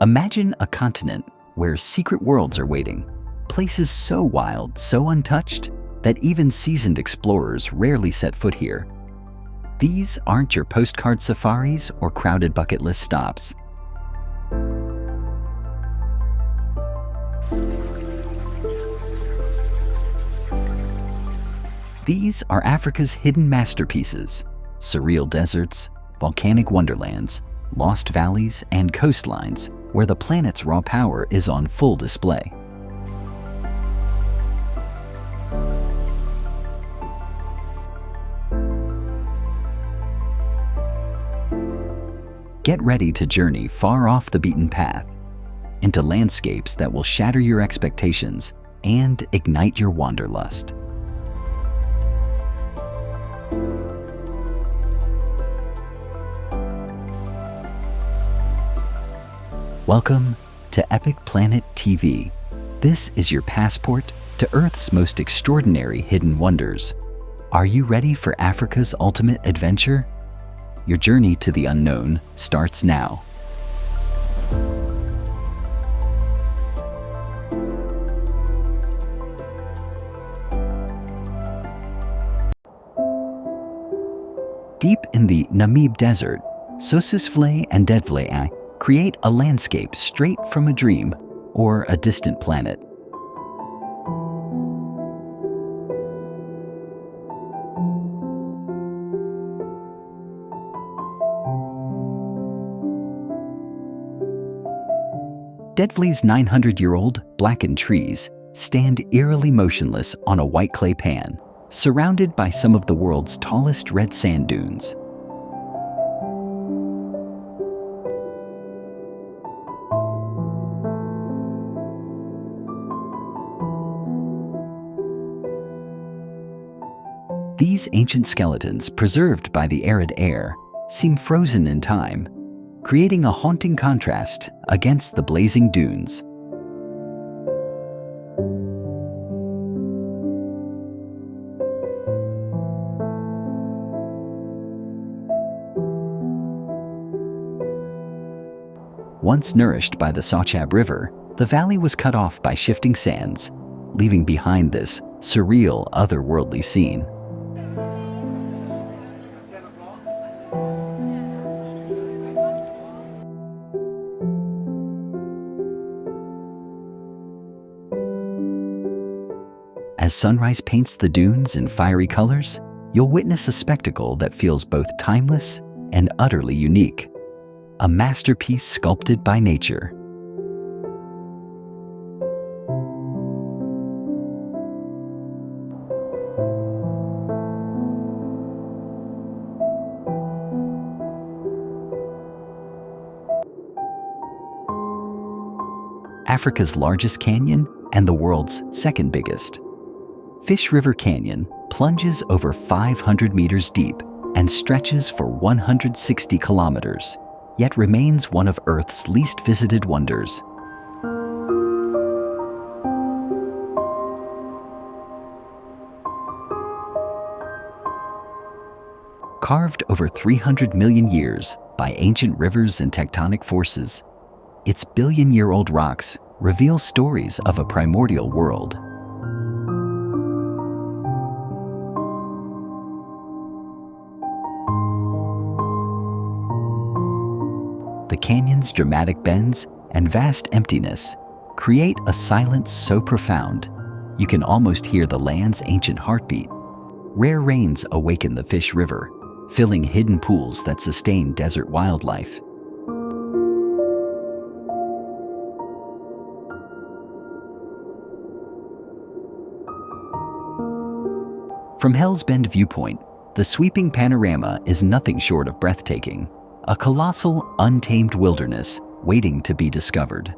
Imagine a continent where secret worlds are waiting, places so wild, so untouched, that even seasoned explorers rarely set foot here. These aren't your postcard safaris or crowded bucket list stops. These are Africa's hidden masterpieces: surreal deserts, volcanic wonderlands, lost valleys, and coastlines where the planet's raw power is on full display. Get ready to journey far off the beaten path, into landscapes that will shatter your expectations and ignite your wanderlust. Welcome to Epic Planet TV. This is your passport to Earth's most extraordinary hidden wonders. Are you ready for Africa's ultimate adventure? Your journey to the unknown starts now. Deep in the Namib Desert, Sossusvlei and Dedvlei create a landscape straight from a dream or a distant planet. Dedvlei's 900-year-old blackened trees stand eerily motionless on a white clay pan, surrounded by some of the world's tallest red sand dunes. These ancient skeletons, preserved by the arid air, seem frozen in time, creating a haunting contrast against the blazing dunes. Once nourished by the Sachab River, the valley was cut off by shifting sands, leaving behind this surreal, otherworldly scene. As sunrise paints the dunes in fiery colors, you'll witness a spectacle that feels both timeless and utterly unique. A masterpiece sculpted by nature. Africa's largest canyon and the world's second biggest. Fish River Canyon plunges over 500 meters deep and stretches for 160 kilometers, yet remains one of Earth's least visited wonders. Carved over 300 million years by ancient rivers and tectonic forces, its billion-year-old rocks reveal stories of a primordial world. The canyon's dramatic bends and vast emptiness create a silence so profound you can almost hear the land's ancient heartbeat. Rare rains awaken the Fish River, filling hidden pools that sustain desert wildlife. From Hell's Bend viewpoint, the sweeping panorama is nothing short of breathtaking. A colossal, untamed wilderness waiting to be discovered.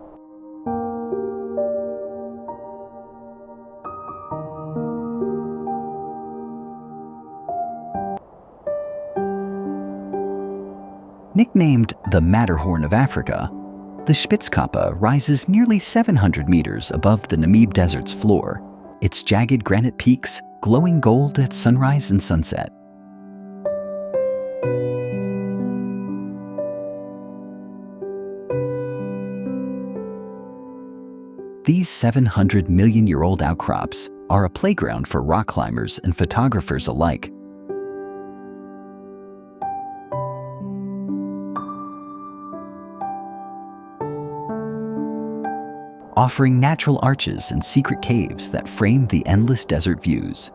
Nicknamed the Matterhorn of Africa, the Spitzkappe rises nearly 700 meters above the Namib Desert's floor, its jagged granite peaks glowing gold at sunrise and sunset. These 700 million-year-old outcrops are a playground for rock climbers and photographers alike. Offering natural arches and secret caves that frame the endless desert views.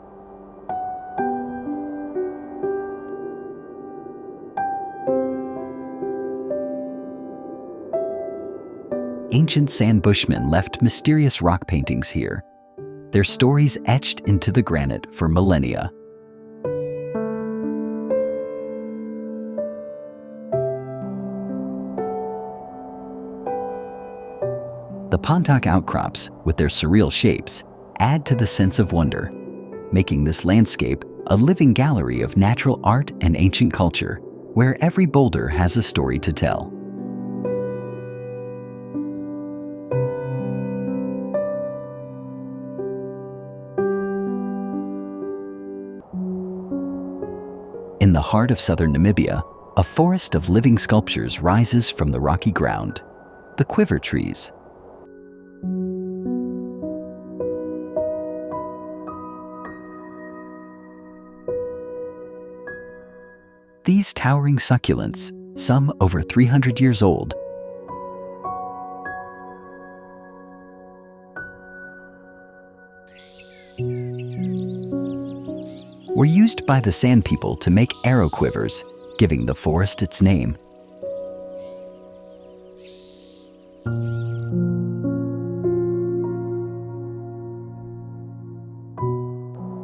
Ancient sand bushmen left mysterious rock paintings here, their stories etched into the granite for millennia. The Pontoc outcrops, with their surreal shapes, add to the sense of wonder, making this landscape a living gallery of natural art and ancient culture, where every boulder has a story to tell. In the heart of southern Namibia, a forest of living sculptures rises from the rocky ground, the quiver trees. These towering succulents, some over 300 years old, were used by the Sand People to make arrow quivers, giving the forest its name.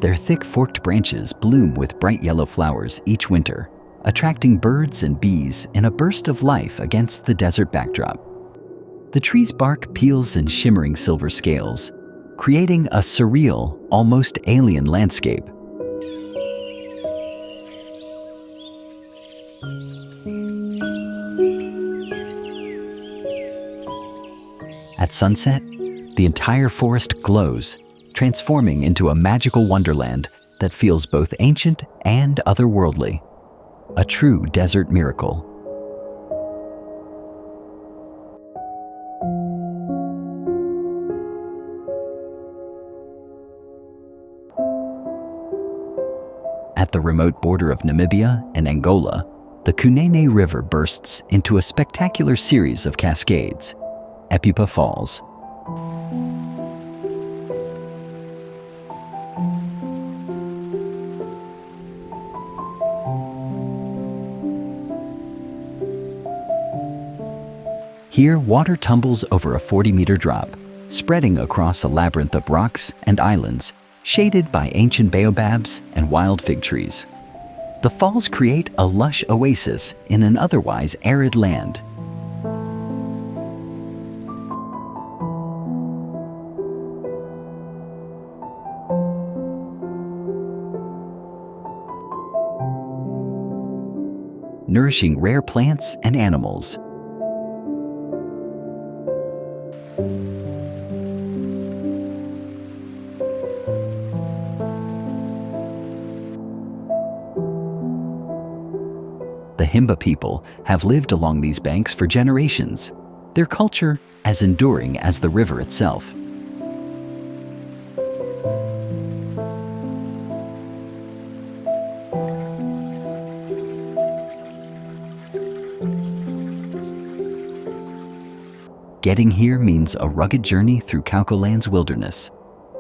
Their thick forked branches bloom with bright yellow flowers each winter, attracting birds and bees in a burst of life against the desert backdrop. The tree's bark peels in shimmering silver scales, creating a surreal, almost alien landscape. At sunset, the entire forest glows, transforming into a magical wonderland that feels both ancient and otherworldly. A true desert miracle. At the remote border of Namibia and Angola, the Kunene River bursts into a spectacular series of cascades, Epupa Falls. Here, water tumbles over a 40-meter drop, spreading across a labyrinth of rocks and islands, shaded by ancient baobabs and wild fig trees. The falls create a lush oasis in an otherwise arid land. Nourishing rare plants and animals. The Himba people have lived along these banks for generations, their culture as enduring as the river itself. Getting here means a rugged journey through Caucaland's wilderness,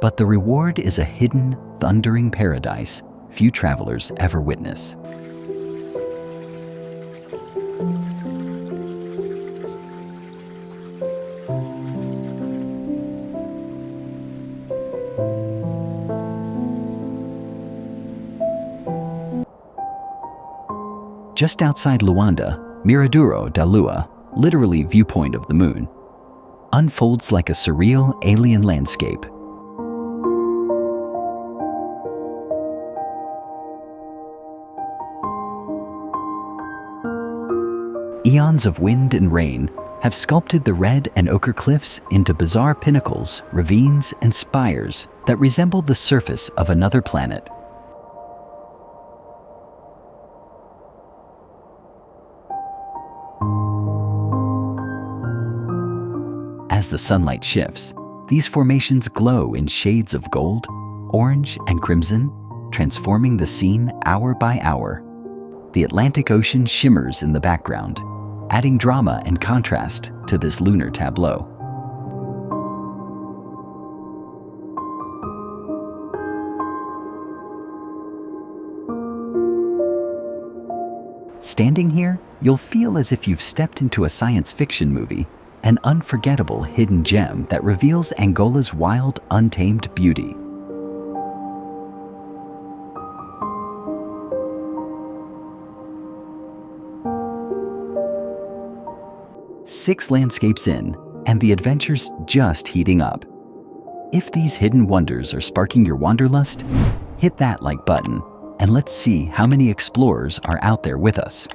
but the reward is a hidden, thundering paradise few travelers ever witness. Just outside Luanda, Miraduro da Lua, literally viewpoint of the moon, unfolds like a surreal alien landscape. Eons of wind and rain have sculpted the red and ochre cliffs into bizarre pinnacles, ravines, and spires that resemble the surface of another planet. As the sunlight shifts, These formations glow in shades of gold, orange, and crimson, transforming the scene hour by hour. The Atlantic Ocean shimmers in the background, adding drama and contrast to this lunar tableau. Standing here, you'll feel as if you've stepped into a science fiction movie, an unforgettable hidden gem that reveals Angola's wild, untamed beauty. Six landscapes in, and the adventure's just heating up. If these hidden wonders are sparking your wanderlust, hit that like button, and let's see how many explorers are out there with us.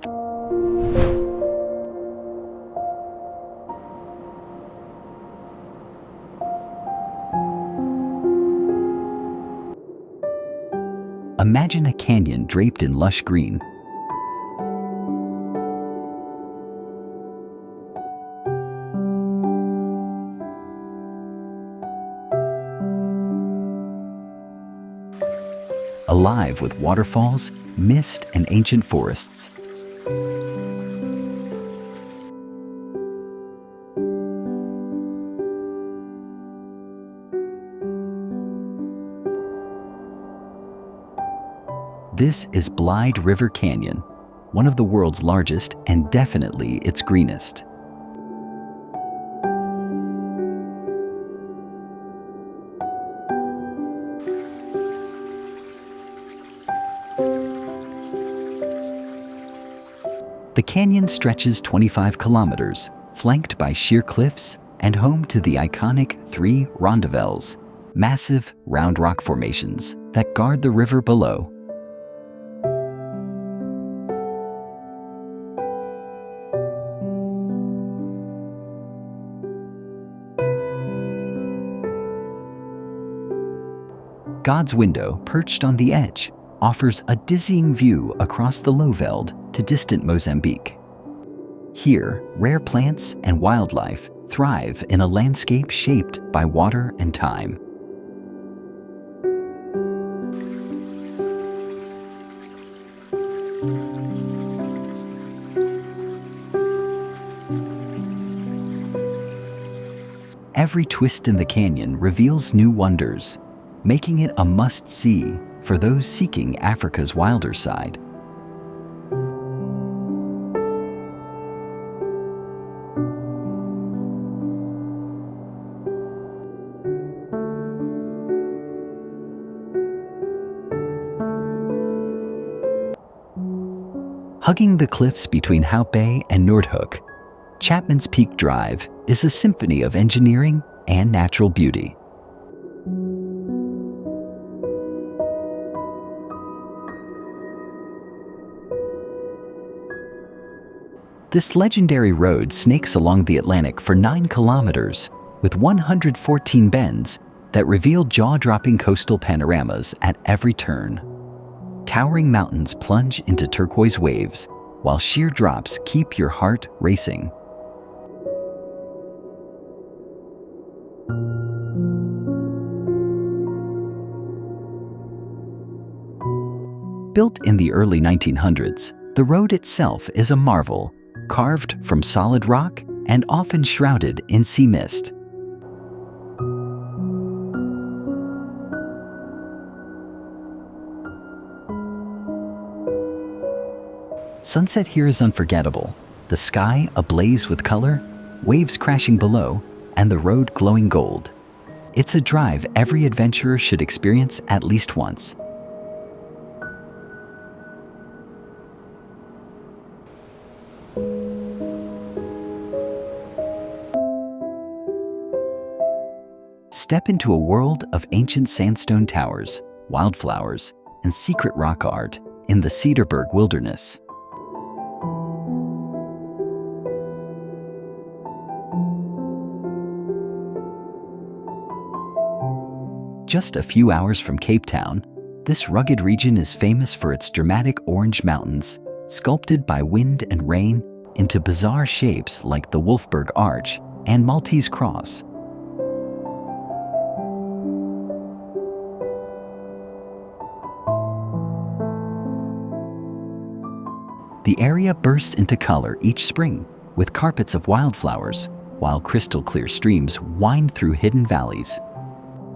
Imagine a canyon draped in lush green. Alive with waterfalls, mist, and ancient forests. This is Blyde River Canyon, one of the world's largest and definitely its greenest. The canyon stretches 25 kilometers, flanked by sheer cliffs and home to the iconic 3 rondavelles, massive round rock formations that guard the river below. God's Window, perched on the edge, offers a dizzying view across the Lowveld to distant Mozambique. Here, rare plants and wildlife thrive in a landscape shaped by water and time. Every twist in the canyon reveals new wonders, making it a must-see for those seeking Africa's wilder side. Hugging the cliffs between Hout Bay and Noordhoek, Chapman's Peak Drive is a symphony of engineering and natural beauty. This legendary road snakes along the Atlantic for 9 kilometers, with 114 bends that reveal jaw-dropping coastal panoramas at every turn. Towering mountains plunge into turquoise waves, while sheer drops keep your heart racing. Built in the early 1900s, the road itself is a marvel, carved from solid rock and often shrouded in sea mist. Sunset here is unforgettable, the sky ablaze with color, waves crashing below, and the road glowing gold. It's a drive every adventurer should experience at least once. Step into a world of ancient sandstone towers, wildflowers, and secret rock art in the Cedarburg Wilderness. Just a few hours from Cape Town, this rugged region is famous for its dramatic orange mountains, sculpted by wind and rain into bizarre shapes like the Wolfberg Arch and Maltese Cross. The area bursts into color each spring with carpets of wildflowers, while crystal-clear streams wind through hidden valleys.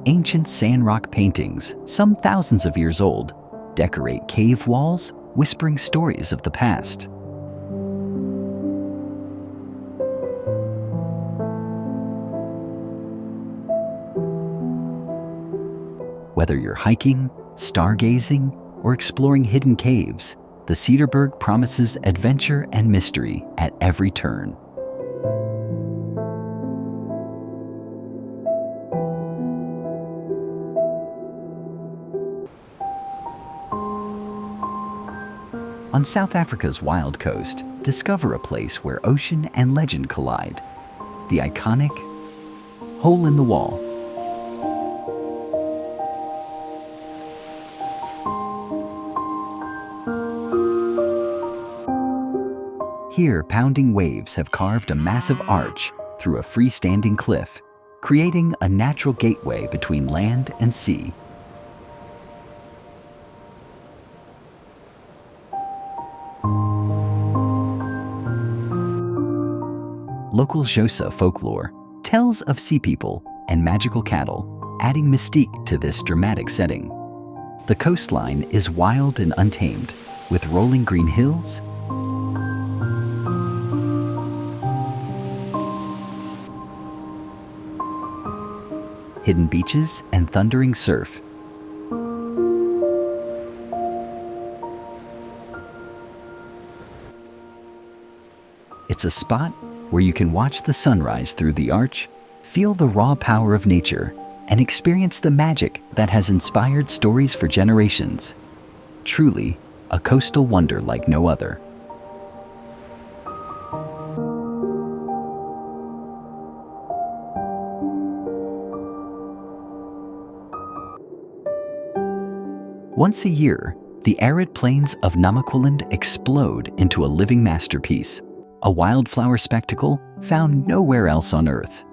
Ancient sandrock paintings, some thousands of years old, decorate cave walls, whispering stories of the past. Whether you're hiking, stargazing, or exploring hidden caves, the Cedarburg promises adventure and mystery at every turn. On South Africa's wild coast, discover a place where ocean and legend collide. The iconic Hole in the Wall. Here, pounding waves have carved a massive arch through a freestanding cliff, creating a natural gateway between land and sea. Local Xhosa folklore tells of sea people and magical cattle, adding mystique to this dramatic setting. The coastline is wild and untamed, with rolling green hills, hidden beaches, and thundering surf. It's a spot where you can watch the sunrise through the arch, feel the raw power of nature, and experience the magic that has inspired stories for generations. Truly, a coastal wonder like no other. Once a year, the arid plains of Namaqualand explode into a living masterpiece, a wildflower spectacle found nowhere else on Earth.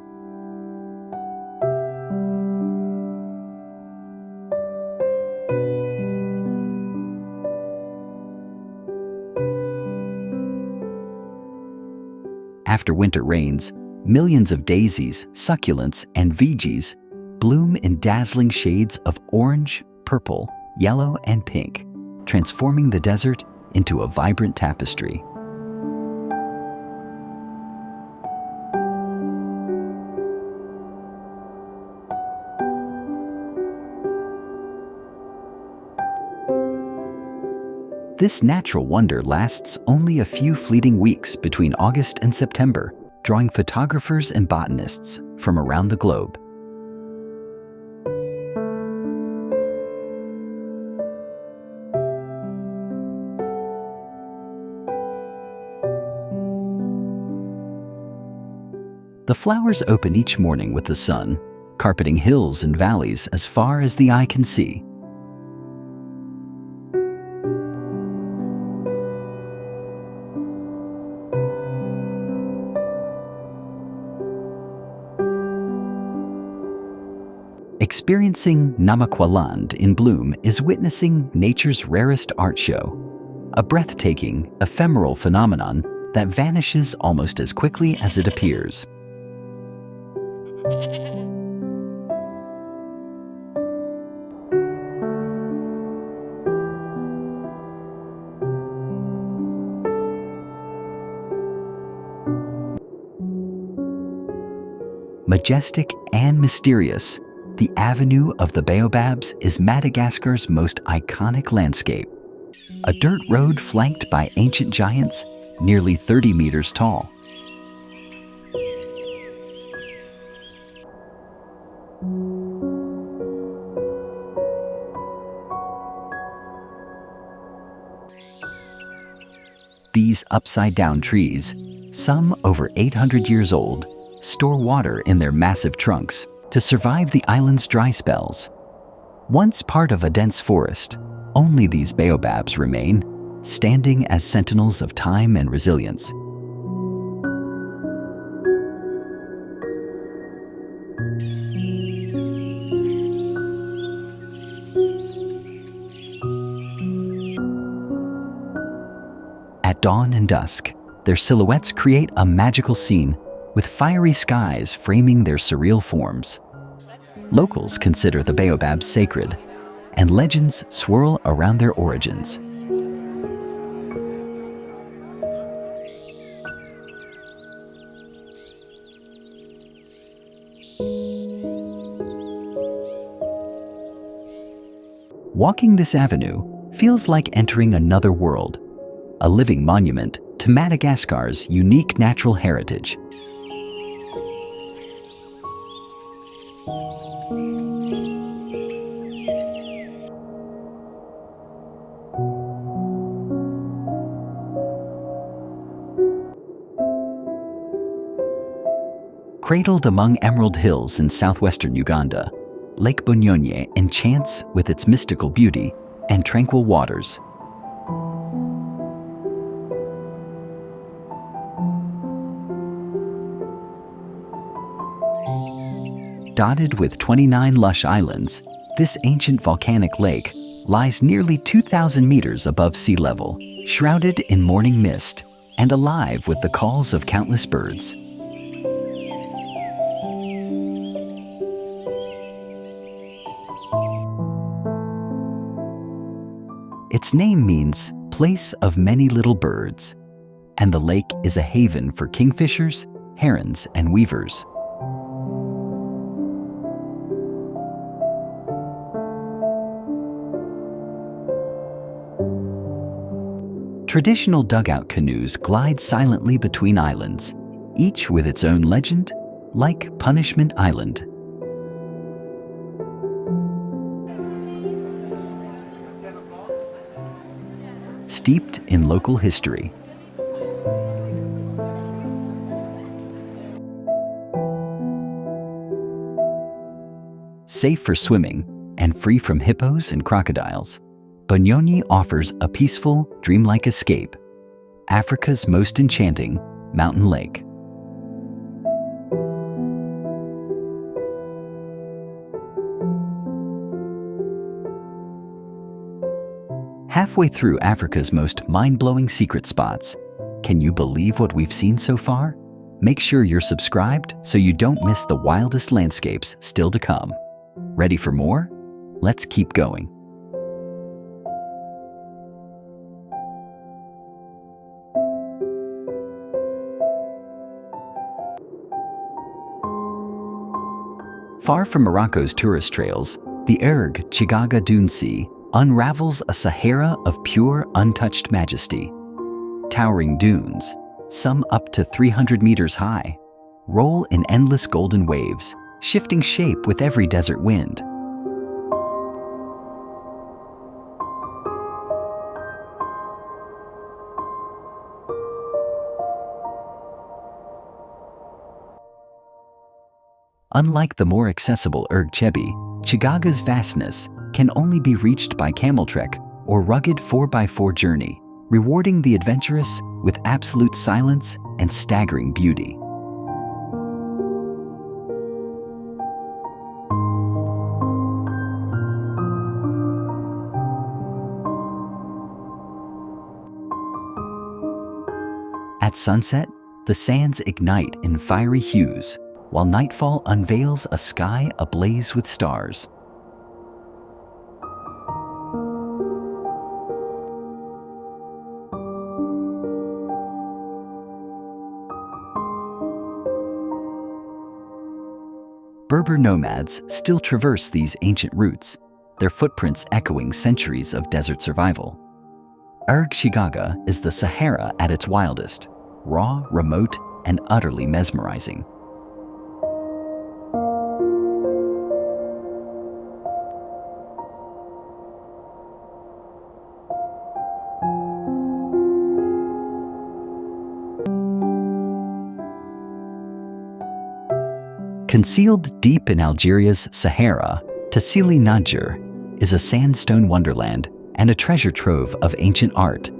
After winter rains, millions of daisies, succulents, and veegees bloom in dazzling shades of orange, purple, yellow, and pink, transforming the desert into a vibrant tapestry. This natural wonder lasts only a few fleeting weeks between August and September, drawing photographers and botanists from around the globe. The flowers open each morning with the sun, carpeting hills and valleys as far as the eye can see. Experiencing Namaqualand in bloom is witnessing nature's rarest art show, a breathtaking, ephemeral phenomenon that vanishes almost as quickly as it appears. Majestic and mysterious, the Avenue of the Baobabs is Madagascar's most iconic landscape. A dirt road flanked by ancient giants, nearly 30 meters tall. These upside-down trees, some over 800 years old, store water in their massive trunks to survive the island's dry spells. Once part of a dense forest, only these baobabs remain, standing as sentinels of time and resilience. At dawn and dusk, their silhouettes create a magical scene with fiery skies framing their surreal forms. Locals consider the baobabs sacred, and legends swirl around their origins. Walking this avenue feels like entering another world, a living monument to Madagascar's unique natural heritage. Cradled among emerald hills in southwestern Uganda, Lake Bunyonyi enchants with its mystical beauty and tranquil waters. Dotted with 29 lush islands, this ancient volcanic lake lies nearly 2,000 meters above sea level, shrouded in morning mist and alive with the calls of countless birds. Its name means place of many little birds, and the lake is a haven for kingfishers, herons, and weavers. Traditional dugout canoes glide silently between islands, each with its own legend, like Punishment Island. Steeped in local history. Safe for swimming and free from hippos and crocodiles, Bunyonyi offers a peaceful, dreamlike escape, Africa's most enchanting mountain lake. Halfway through Africa's most mind-blowing secret spots, can you believe what we've seen so far? Make sure you're subscribed so you don't miss the wildest landscapes still to come. Ready for more? Let's keep going. Far from Morocco's tourist trails, the Erg Chigaga Dune Sea unravels a Sahara of pure, untouched majesty. Towering dunes, some up to 300 meters high, roll in endless golden waves, shifting shape with every desert wind. Unlike the more accessible Erg Chebi, Chigaga's vastness can only be reached by camel trek or rugged 4x4 journey, rewarding the adventurous with absolute silence and staggering beauty. At sunset, the sands ignite in fiery hues, while nightfall unveils a sky ablaze with stars. Berber nomads still traverse these ancient routes, their footprints echoing centuries of desert survival. Erg Chigaga is the Sahara at its wildest, raw, remote, and utterly mesmerizing. Concealed deep in Algeria's Sahara, Tassili Nadjer is a sandstone wonderland and a treasure trove of ancient art.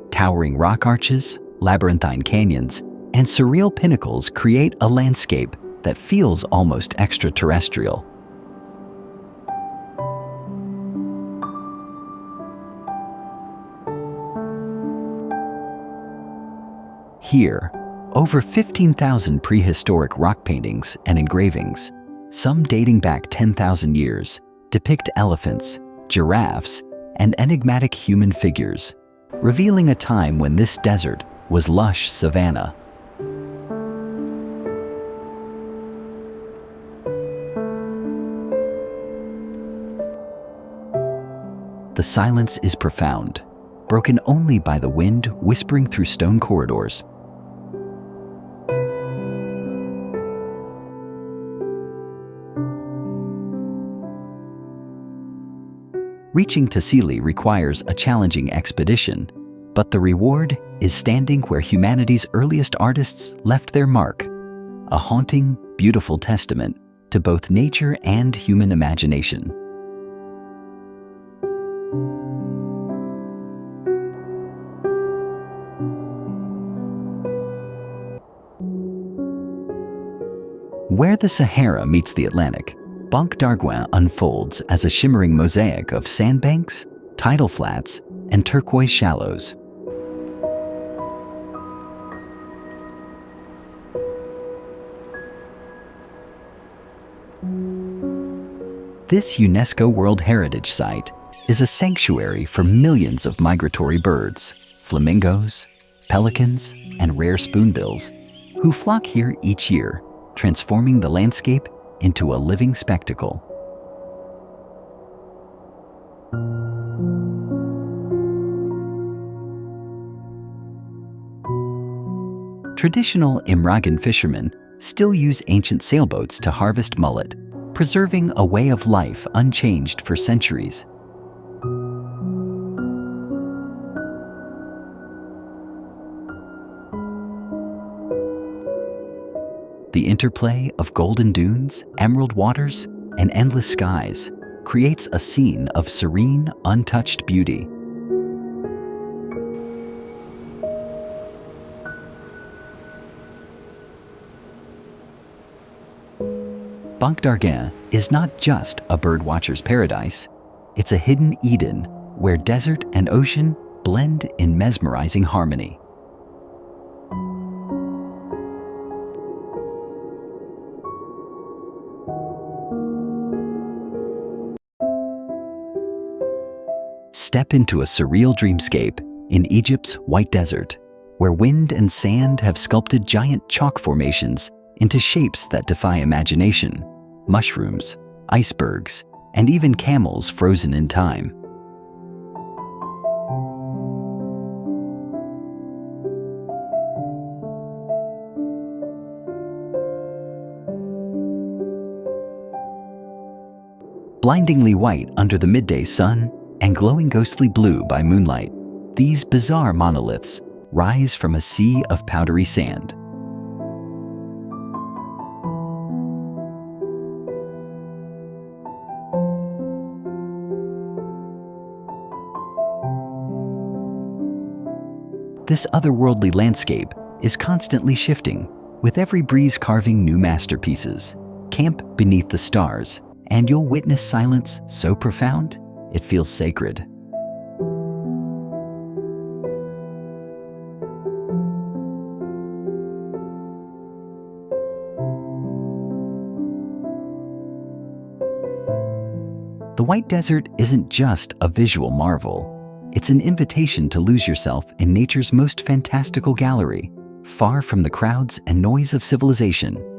Towering rock arches, labyrinthine canyons, and surreal pinnacles create a landscape that feels almost extraterrestrial. Here, over 15,000 prehistoric rock paintings and engravings, some dating back 10,000 years, depict elephants, giraffes, and enigmatic human figures, revealing a time when this desert was lush savanna. The silence is profound, broken only by the wind whispering through stone corridors. Reaching Tassili requires a challenging expedition, but the reward is standing where humanity's earliest artists left their mark, a haunting, beautiful testament to both nature and human imagination. Where the Sahara meets the Atlantic, Banc d'Arguin unfolds as a shimmering mosaic of sandbanks, tidal flats, and turquoise shallows. This UNESCO World Heritage Site is a sanctuary for millions of migratory birds, flamingos, pelicans, and rare spoonbills, who flock here each year, transforming the landscape into a living spectacle. Traditional Imragan fishermen still use ancient sailboats to harvest mullet, preserving a way of life unchanged for centuries. The interplay of golden dunes, emerald waters, and endless skies creates a scene of serene, untouched beauty. Banc d'Arguin is not just a birdwatcher's paradise, it's a hidden Eden where desert and ocean blend in mesmerizing harmony. Step into a surreal dreamscape in Egypt's White Desert, where wind and sand have sculpted giant chalk formations into shapes that defy imagination: mushrooms, icebergs, and even camels frozen in time. Blindingly white under the midday sun and glowing ghostly blue by moonlight, these bizarre monoliths rise from a sea of powdery sand. This otherworldly landscape is constantly shifting, with every breeze carving new masterpieces. Camp beneath the stars, and you'll witness silence so profound, it feels sacred. The White Desert isn't just a visual marvel. It's an invitation to lose yourself in nature's most fantastical gallery, far from the crowds and noise of civilization.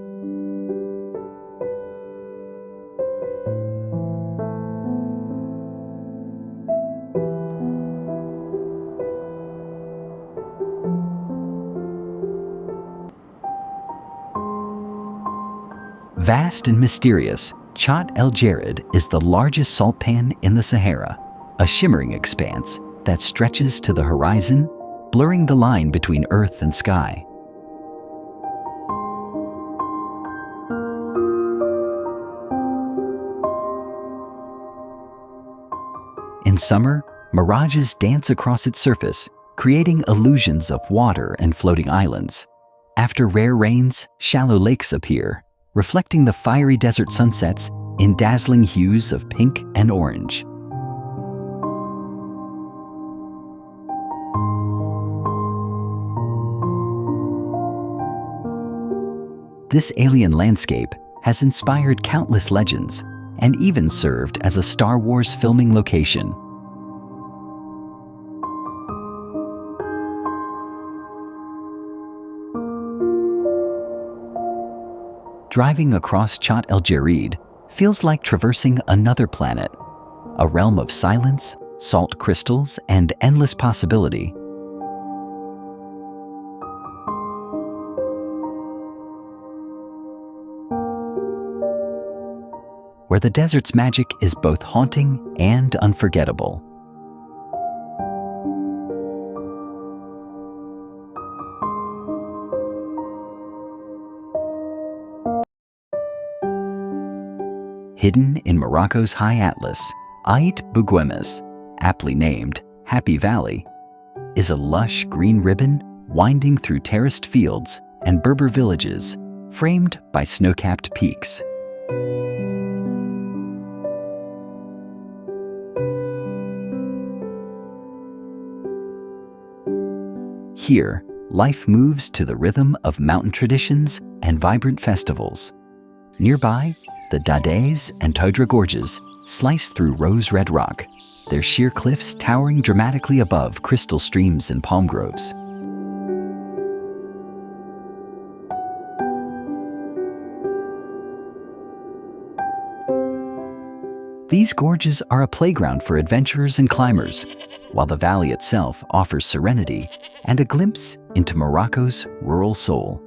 Vast and mysterious, Chat El Jared is the largest salt pan in the Sahara, a shimmering expanse that stretches to the horizon, blurring the line between earth and sky. In summer, mirages dance across its surface, creating illusions of water and floating islands. After rare rains, shallow lakes appear, reflecting the fiery desert sunsets in dazzling hues of pink and orange. This alien landscape has inspired countless legends and even served as a Star Wars filming location. Driving across Chott el Djerid feels like traversing another planet, a realm of silence, salt crystals, and endless possibility. Where the desert's magic is both haunting and unforgettable. Hidden in Morocco's high atlas, Ait Bougoumes, aptly named Happy Valley, is a lush green ribbon winding through terraced fields and Berber villages framed by snow-capped peaks. Here, life moves to the rhythm of mountain traditions and vibrant festivals. Nearby, the Dadaes and Todra Gorges slice through rose-red rock, their sheer cliffs towering dramatically above crystal streams and palm groves. These gorges are a playground for adventurers and climbers, while the valley itself offers serenity and a glimpse into Morocco's rural soul.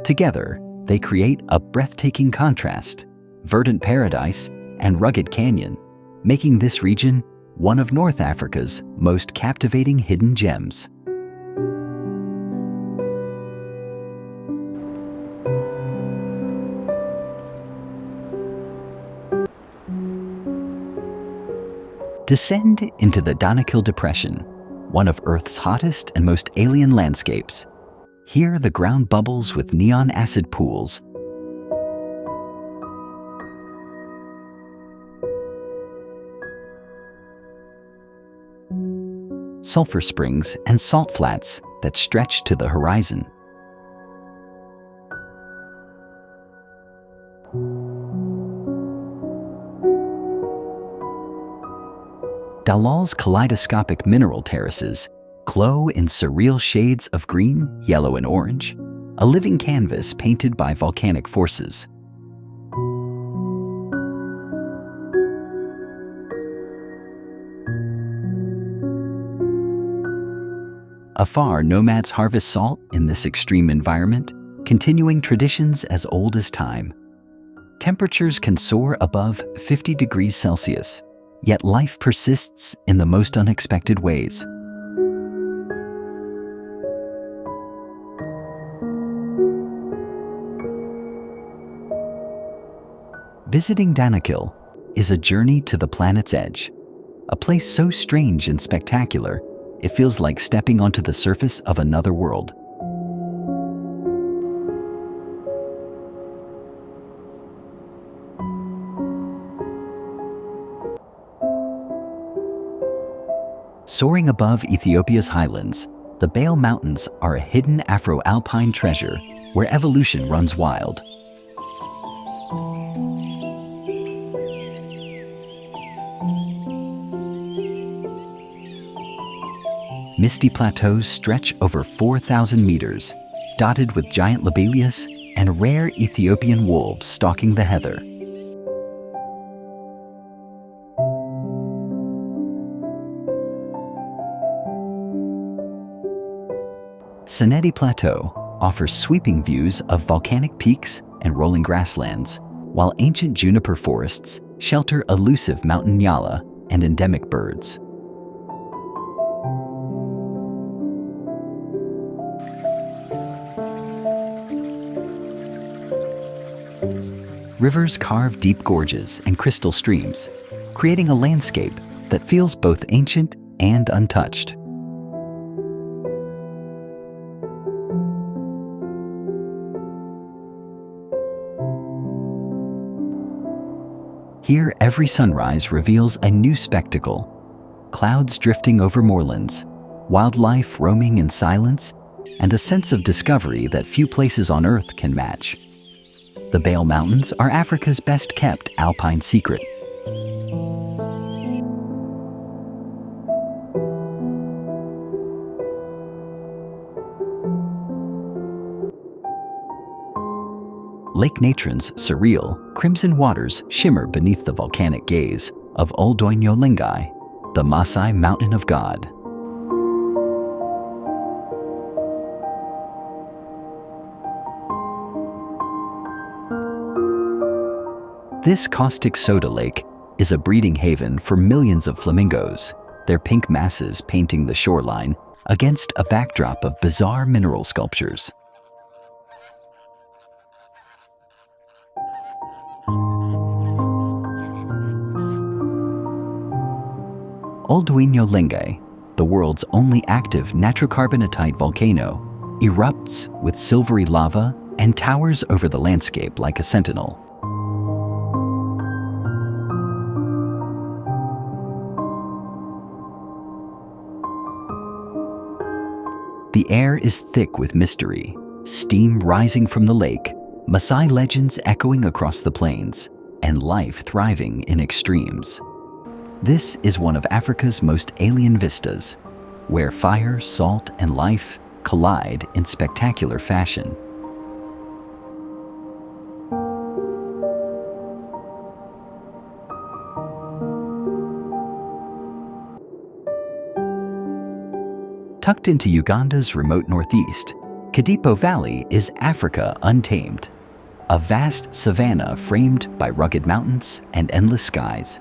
Together, they create a breathtaking contrast, verdant paradise and rugged canyon, making this region one of North Africa's most captivating hidden gems. Descend into the Danakil Depression, one of Earth's hottest and most alien landscapes. Here the ground bubbles with neon acid pools. Sulfur springs and salt flats that stretch to the horizon. Dalal's kaleidoscopic mineral terraces glow in surreal shades of green, yellow, and orange, a living canvas painted by volcanic forces. Afar, nomads harvest salt in this extreme environment, continuing traditions as old as time. Temperatures can soar above 50 degrees Celsius, yet life persists in the most unexpected ways. Visiting Danakil is a journey to the planet's edge, a place so strange and spectacular, it feels like stepping onto the surface of another world. Soaring above Ethiopia's highlands, the Bale Mountains are a hidden Afro-Alpine treasure where evolution runs wild. Misty plateaus stretch over 4,000 meters, dotted with giant lobelias and rare Ethiopian wolves stalking the heather. Senedi Plateau offers sweeping views of volcanic peaks and rolling grasslands, while ancient juniper forests shelter elusive mountain nyala and endemic birds. Rivers carve deep gorges and crystal streams, creating a landscape that feels both ancient and untouched. Here, every sunrise reveals a new spectacle, clouds drifting over moorlands, wildlife roaming in silence, and a sense of discovery that few places on Earth can match. The Bale Mountains are Africa's best-kept alpine secret. Lake Natron's surreal, crimson waters shimmer beneath the volcanic gaze of Undiscovered, the Maasai Mountain of God. This caustic soda lake is a breeding haven for millions of flamingos, their pink masses painting the shoreline against a backdrop of bizarre mineral sculptures. Undiscovered, the world's only active nitrocarbonatite volcano, erupts with silvery lava and towers over the landscape like a sentinel. The air is thick with mystery, steam rising from the lake, Maasai legends echoing across the plains, and life thriving in extremes. This is one of Africa's most alien vistas, where fire, salt, and life collide in spectacular fashion. Tucked into Uganda's remote northeast, Kadipo Valley is Africa untamed, a vast savanna framed by rugged mountains and endless skies.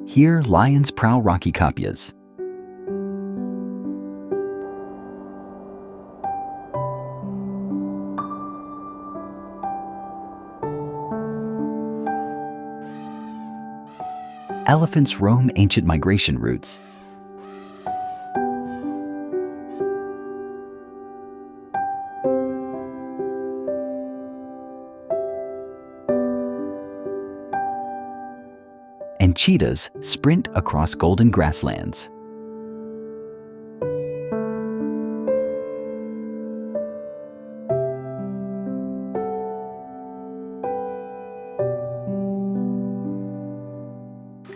Here, lions prowl rocky kapias. Elephants roam ancient migration routes. And cheetahs sprint across golden grasslands.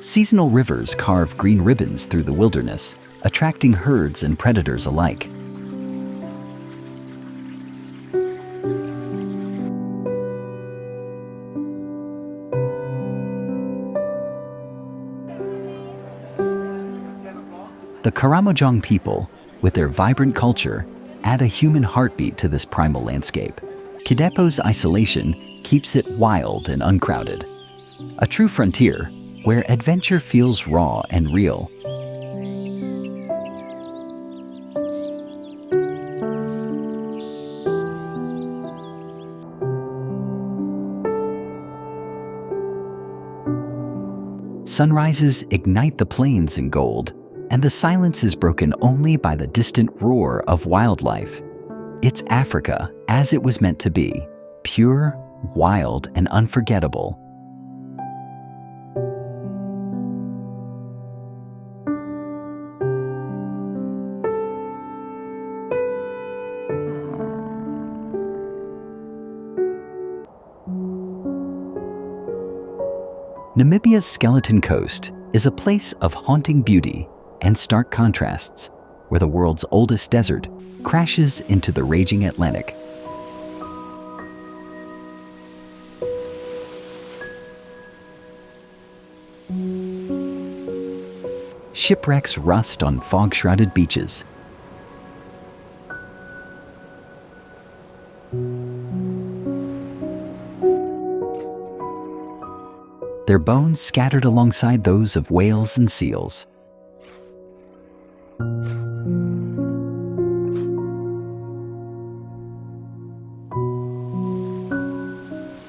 Seasonal rivers carve green ribbons through the wilderness, attracting herds and predators alike. The Karamojong people, with their vibrant culture, add a human heartbeat to this primal landscape. Kadipo's isolation keeps it wild and uncrowded. A true frontier where adventure feels raw and real. Sunrises ignite the plains in gold, and the silence is broken only by the distant roar of wildlife. It's Africa as it was meant to be, pure, wild, and unforgettable. Namibia's Skeleton Coast is a place of haunting beauty and stark contrasts, where the world's oldest desert crashes into the raging Atlantic. Shipwrecks rust on fog-shrouded beaches. Their bones scattered alongside those of whales and seals.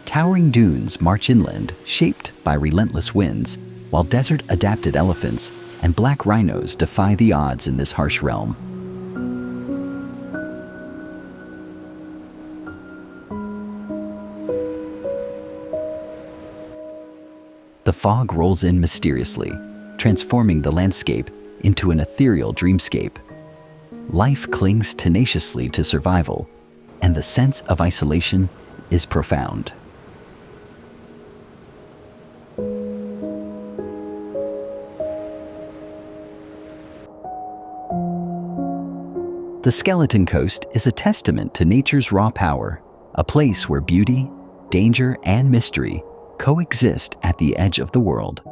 Towering dunes march inland, shaped by relentless winds, while desert-adapted elephants and black rhinos defy the odds in this harsh realm. The fog rolls in mysteriously, transforming the landscape into an ethereal dreamscape. Life clings tenaciously to survival, and the sense of isolation is profound. The Skeleton Coast is a testament to nature's raw power, a place where beauty, danger, and mystery coexist at the edge of the world.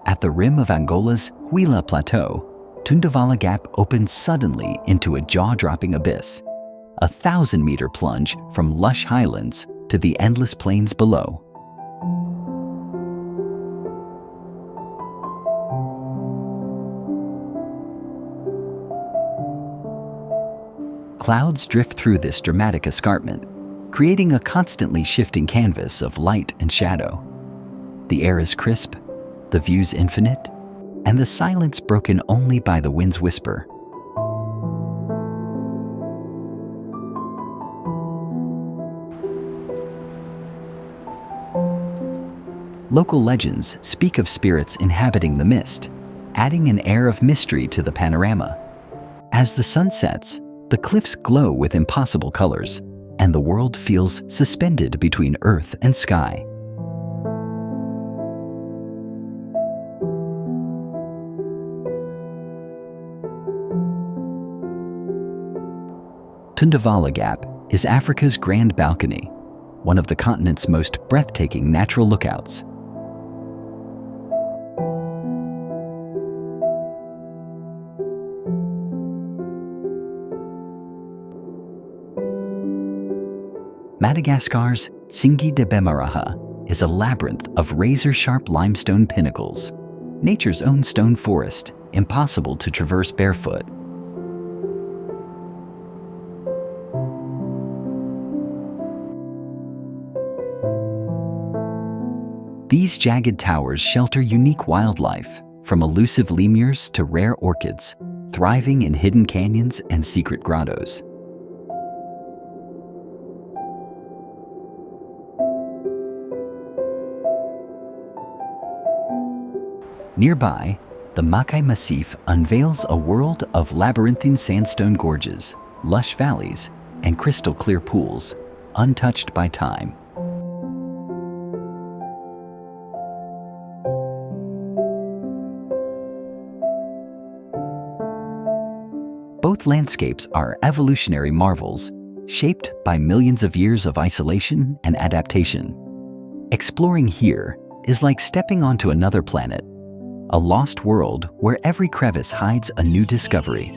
At the rim of Angola's Huila Plateau, Tundavala Gap opens suddenly into a jaw-dropping abyss, a 1,000-meter plunge from lush highlands to the endless plains below. Clouds drift through this dramatic escarpment, creating a constantly shifting canvas of light and shadow. The air is crisp, the view's infinite, and the silence broken only by the wind's whisper. Local legends speak of spirits inhabiting the mist, adding an air of mystery to the panorama. As the sun sets, the cliffs glow with impossible colors, and the world feels suspended between earth and sky. Tundavala Gap is Africa's Grand Balcony, one of the continent's most breathtaking natural lookouts. Madagascar's Tsingy de Bemaraha is a labyrinth of razor-sharp limestone pinnacles, nature's own stone forest, impossible to traverse barefoot. These jagged towers shelter unique wildlife, from elusive lemurs to rare orchids, thriving in hidden canyons and secret grottos. Nearby, the Makai Massif unveils a world of labyrinthine sandstone gorges, lush valleys, and crystal-clear pools, untouched by time. Both landscapes are evolutionary marvels, shaped by millions of years of isolation and adaptation. Exploring here is like stepping onto another planet, a lost world where every crevice hides a new discovery.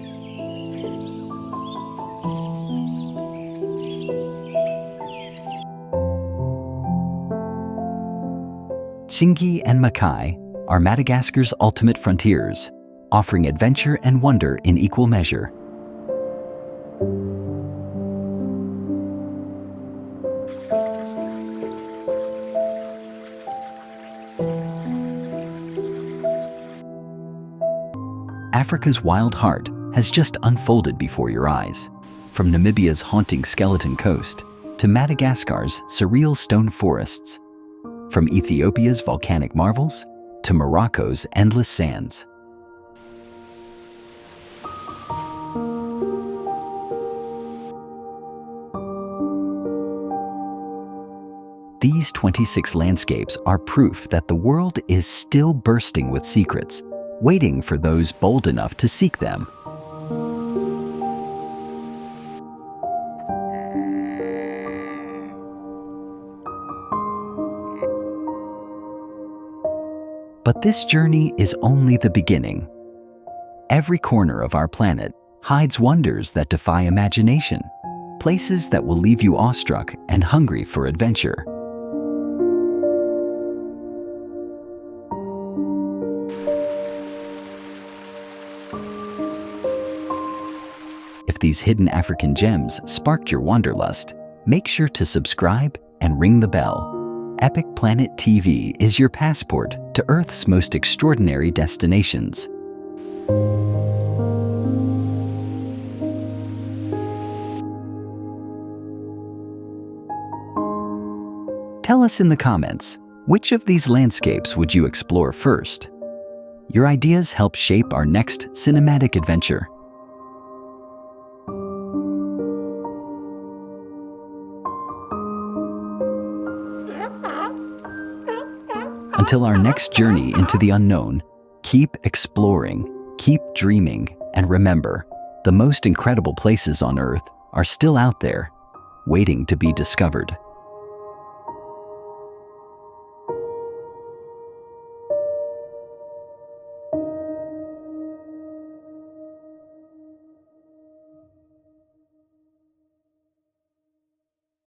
Tsingy and Makai are Madagascar's ultimate frontiers, offering adventure and wonder in equal measure. Africa's wild heart has just unfolded before your eyes. From Namibia's haunting skeleton coast to Madagascar's surreal stone forests. From Ethiopia's volcanic marvels to Morocco's endless sands. These 26 landscapes are proof that the world is still bursting with secrets, waiting for those bold enough to seek them. But this journey is only the beginning. Every corner of our planet hides wonders that defy imagination, places that will leave you awestruck and hungry for adventure. If these hidden African gems sparked your wanderlust, make sure to subscribe and ring the bell. Epic Planet TV is your passport to Earth's most extraordinary destinations. Tell us in the comments, which of these landscapes would you explore first? Your ideas help shape our next cinematic adventure. Until our next journey into the unknown, keep exploring, keep dreaming, and remember, the most incredible places on Earth are still out there, waiting to be discovered.